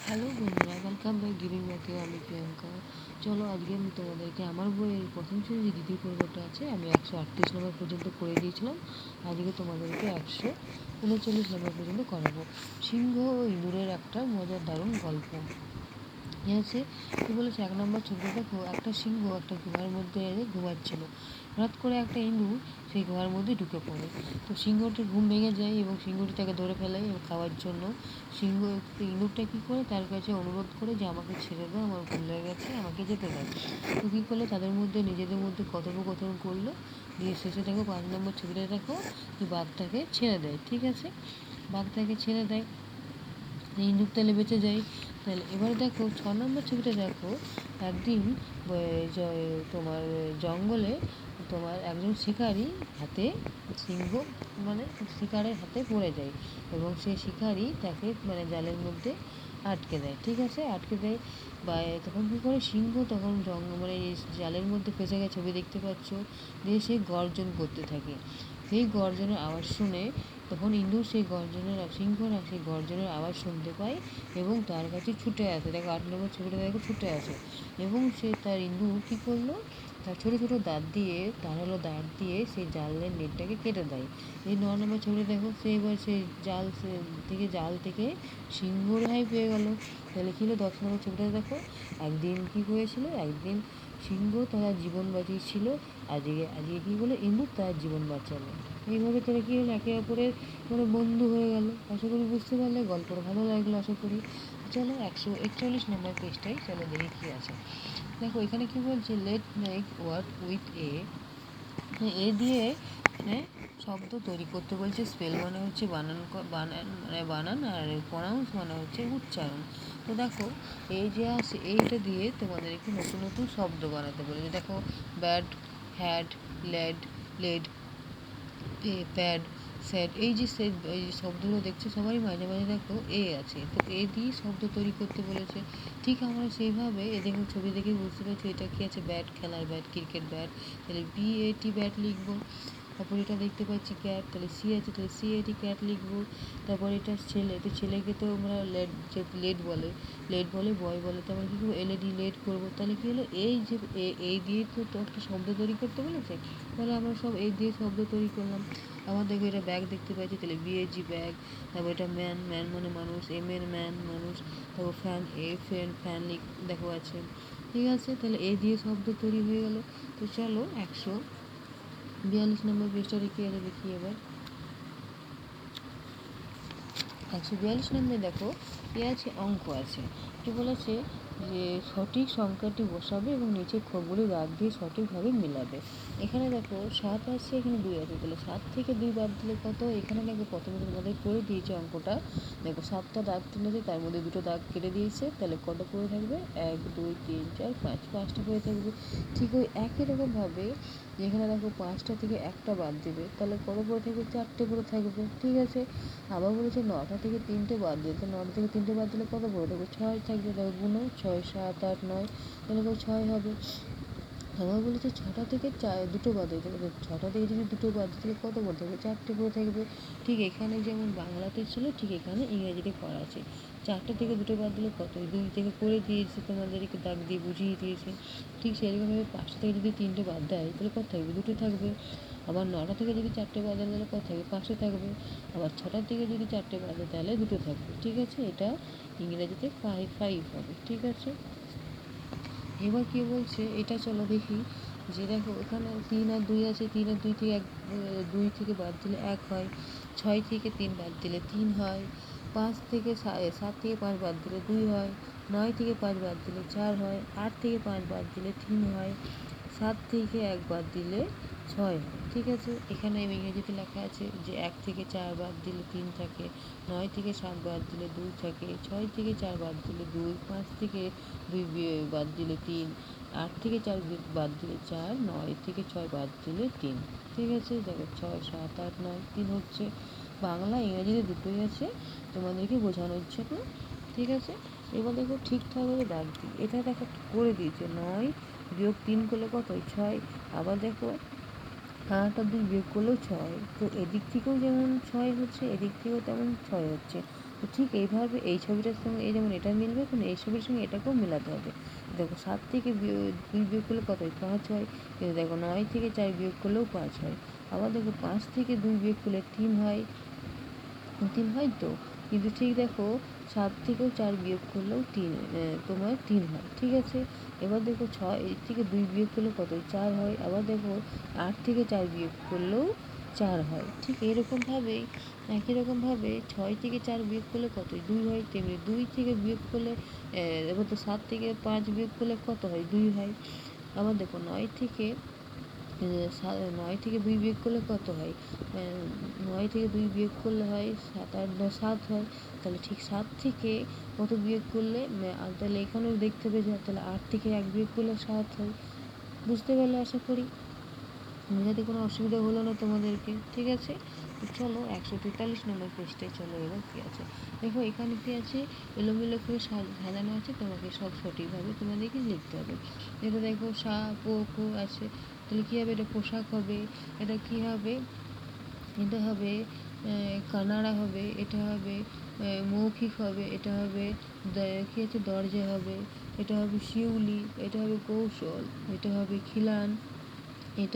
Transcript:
Hello বন্ধুরা, welcome back giving ব্যাকে। আমি প্রিয়াঙ্কা। চলো আজকে আমি তোমাদেরকে আমার বইয়ের প্রথম শ্রেণীর যে দ্বিতীয় পর্বটা আছে, আমি 138 নম্বর পর্যন্ত করে দিয়েছিলাম। আজকে তোমাদেরকে 139 নম্বর পর্যন্ত করাবো। সিংহ ও ইঁদুরের একটা মজার দারুণ গল্প। আছে কী বলেছে, 1 নম্বর ছবিটা দেখো। একটা সিংহ একটা গুহার মধ্যে ঘুমাচ্ছিল। হঠাৎ করে একটা ইঁদুর সেই গুহার মধ্যে ঢুকে পড়ে। তো সিংহটির ঘুম ভেঙে যায় এবং সিংহটি তাকে ধরে ফেলে খাওয়ার জন্য। ইঁদুরটা কী করে, তার কাছে অনুরোধ করে যে আমাকে ছেড়ে দাও, আমার ভুল হয়ে গেছে, আমাকে যেতে দাও। তো কী করলো, তাদের মধ্যে নিজেদের মধ্যে কথোপকথন করলো। দিয়ে শেষে দেখো 5 নম্বর ছবিটা দেখো, যে বাঘটাকে ছেড়ে দেয়। ঠিক আছে, বাঘটাকে ছেড়ে দেয়, ইঁদুর তাহলে বেঁচে যায়। তাহলে এবারে দেখো 6 নম্বর ছবিটা দেখো। একদিন তোমার জঙ্গলে তোমার একজন শিকারি হাতে সিংহ শিকারের হাতে পড়ে যায় এবং সেই শিকারি তাকে জালের মধ্যে আটকে দেয়। ঠিক আছে, আটকে দেয়। বা তখন কী করে, সিংহ তখন জালের মধ্যে ফেসে গেছে, ছবি দেখতে পাচ্ছ। দিয়ে সে গর্জন করতে থাকে। সেই গর্জনের আওয়াজ শুনে তখন ইঁদুর সিংহরা সেই গর্জনের আওয়াজ শুনতে পায় এবং তার কাছে ছুটে আসে। দেখো 8 নম্বর ছবিটা দেখো, ছুটে আসে এবং তার ইঁদুর কী করলো, তার ছোটো ছোটো দাঁত দিয়ে সেই জালের নেটটাকে কেটে দেয়। এই 9 নম্বর ছবিটা দেখো, এবার সেই জাল থেকে সিংহ রেহাই পেয়ে গেল। তাহলে কী হলো, 10 নম্বর ছবিটা দেখো। একদিন কী হয়েছিল, একদিন সিংহ তারা জীবন বাঁচিয়েছিল, আজকে কী হলো, ইঁদুর তার জীবন বাঁচালো। এইভাবে তারা কী হলো, একে অপরের বন্ধু হয়ে গেল। আশা করি বুঝতে পারলে, গল্পটা ভালো লাগলো আশা করি। চলো 141 নম্বর পেজটাই চলো দেখি কী আছে। দেখো এখানে কী বলছে, let make word with A দিয়ে শব্দ তৈরি করতে বলছে। স্পেল মানে হচ্ছে বানান আর প্রনাউন্স মানে হচ্ছে উচ্চারণ। তো দেখো এই যে আছে, এইটা দিয়ে তোমাদেরকে নতুন নতুন শব্দ বানাতে বলেছে। দেখো bad, had, led, pad, sad, এই যে শব্দগুলো দেখছো সবারই মাঝে মাঝে দেখো এ আছে। তো এ দিয়ে শব্দ তৈরি করতে বলেছে। ঠিক আমরা সেইভাবে দেখো ছবি দেখে বুঝতে পারছি এটা কি আছে, ব্যাট, খেলার ব্যাট, ক্রিকেট ব্যাট। তাহলে BAT ব্যাট লিখবো। তারপর এটা দেখতে পাচ্ছি ক্যাট, তাহলে সি আছে, তাহলে CAT ক্যাট লিখবো। তারপর এটা ছেলে, তো ছেলেকে তো আমরা লেড বলে বয় বলে, তো আমরা কী করবো, LED লেড করবো। তাহলে কী হলো, এই দিয়ে তো একটা শব্দ তৈরি করতে বলেছে। তাহলে আমরা সব এই দিয়ে শব্দ তৈরি করলাম। আবার দেখো এটা ব্যাগ দেখতে পাচ্ছি, তাহলে BAG ব্যাগ। তারপর এটা ম্যান মানে মানুষ, ম্যান মানুষ। তারপর ফ্যান দেখো আছে। ঠিক আছে, তাহলে এ দিয়ে শব্দ তৈরি হয়ে গেল। তো চলো 142 নম্বর পেজটা রেখে দেখি এবার। 142 নম্বরে দেখো এ আছে, অঙ্ক আছে। কি বলেছে, যে সঠিক সংখ্যাটি বসাবে এবং নিচে খবরে দাগ দিয়ে সঠিকভাবে মেলাবে। এখানে দেখো 7 আছে, এখানে 2 আছে। তাহলে 7 থেকে 2 বাদ দিলে কত, এখানে দেখো প্রথমে তোমাদের করে দিয়েছে অঙ্কটা। দেখো 7টা দাগ টেনেছে, তার মধ্যে 2টো দাগ কেটে দিয়েছে। তাহলে কত পড়ে থাকবে, 1 2 3 4 5, 5টা পড়ে থাকবে। ঠিক ওই একই রকমভাবে যেখানে দেখো 5টা থেকে একটা বাদ দিবে, তাহলে কত পড়ে থাকবে, 4টে পড়ে থাকবে। ঠিক আছে, আবার বলেছে 9টা থেকে 3টে বাদ দিতে, 9টা থেকে 3টে বাদ দিলে কত পড়ে থাকবে, 6 থাকবে। দেখো গুনো 6 7 8 9, তাহলে 6 হবে। আবার বলেছে 6টা থেকে 2টো বাদ দিতে, 6টা থেকে যদি 2টো বাদ দিতে কত পড়ে থাকবে, 4টে পড়ে থাকবে। ঠিক এখানে যেমন বাংলাতে ছিল, ঠিক এখানে ইংরেজিতে করা আছে। 4টে থেকে 2টো বাদ দিলে কত, 2 থেকে করে দিয়েছে, তোমাদেরকে দাগ দিয়ে বুঝিয়ে দিয়েছে। ঠিক সেরকমভাবে 5টা থেকে যদি 3টে বাদ দেয় তাহলে কত থাকবে, 2টো থাকবে। আবার 9টা থেকে যদি 4টে বাদ দেয় তাহলে কত থাকবে, 5টে থাকবে। আবার 6টার থেকে যদি 4টে বাদ দেয় তাহলে 2টো থাকবে। ঠিক আছে, এটা ইংরেজিতে 5 হবে। ঠিক আছে, এবার কী বলছে এটা চলো দেখি। যে দেখো এখানে 3 আর 2 আছে, 3 আর 2 থেকে 2 থেকে বাদ দিলে 1 হয়। 6 থেকে 3 বাদ দিলে 3 হয়। 7 থেকে 5 বাদ দিলে 2 হয়। 9 থেকে 5 বাদ দিলে 4 হয়। 8 থেকে 5 বাদ দিলে 3 হয়। 7 থেকে 1 বাদ দিলে 6 হয়। ঠিক আছে, এখানে ইংরেজিতে লেখা আছে যে 1 থেকে 4 বাদ দিলে 3 থাকে, 9 থেকে 7 বাদ দিলে 2 থাকে, 6 থেকে 4 বাদ দিলে 2, 5 থেকে 2 বাদ দিলে 3, 8 থেকে 4 বাদ দিলে 4, 9 থেকে 6 বাদ দিলে 3। ঠিক আছে, দেখো 6 7 8 9 3 হচ্ছে। বাংলা ইংরেজিতে দুটোই আছে, তোমাদেরকে বোঝানোর জন্য। ঠিক আছে, এবার দেখো ঠিকঠাকভাবে দাগ দিই। এটা দেখো করে দিয়েছে, 9 বিয়োগ 3 করলে কত হয়, 6। আবার দেখো 8 আর 2 বিয়োগ করলেও 6। তো এদিক থেকেও যেমন 6 হচ্ছে, এদিক থেকেও তেমন 6 হচ্ছে। তো ঠিক এইভাবে এই ছবিটার সঙ্গে এই যেমন এটা মিলবে, কিন্তু এই ছবির সঙ্গে এটাকেও মেলাতে হবে। দেখো 7 থেকে 2 বিয়োগ করলে কত হয়? 5 হয়। কিন্তু দেখো 9 থেকে 4 বিয়োগ করলেও 5 হয়। আবার দেখো 5 থেকে 2 বিয়োগ করলে 3 হয়, 3 হয় তো। কিন্তু ঠিক দেখো 7 থেকেও 4 বিয়োগ করলেও তোমার 3 হয়, ঠিক আছে। এবার দেখো 6 থেকে 2 বিয়োগ করলে কত হয়? 4 হয়। আবার দেখো 8 থেকে 4 বিয়োগ করলেও 4 হয়। ঠিক এরকমভাবেই একই রকমভাবে 6 থেকে 4 বিয়োগ করলে কত হয়? 2 হয়। তেমনি 2 থেকে বিয়োগ করলে এবার তো 7 থেকে 5 বিয়োগ করলে কত হয়? 2 হয়। আবার দেখো 9 থেকে 9 থেকে 2 বিয়োগ করলে কত হয়? 9 থেকে 2 বিয়োগ করলে হয় 7, 8, 9, 7 হয়। তাহলে ঠিক 7 থেকে কত বিয়োগ করলে তাহলে এখানেও দেখতে হবে যে তাহলে 8 থেকে 1 বিয়োগ করলে 7 হয়। বুঝতে পারলে আশা করি? বোঝাতে কোনো অসুবিধা হলো না তোমাদেরকে, ঠিক আছে। তো চলো 143 নম্বর পৃষ্ঠায় চলো, এবার কী আছে দেখো। এখানে কী আছে? এলোমেলো করে সাজানো আছে, তোমাকে সব সঠিকভাবে তোমাদেরকে লিখতে হবে। এটা দেখো সা পো কো আছে, তাহলে কী হবে? এটা পোশাক হবে। এটা কী হবে? এটা হবে কানাড়া হবে। এটা হবে মৌখিক হবে। এটা হবে কী আছে? দরজা হবে। এটা হবে শিউলি। এটা হবে কৌশল। এটা হবে খিলান। এটা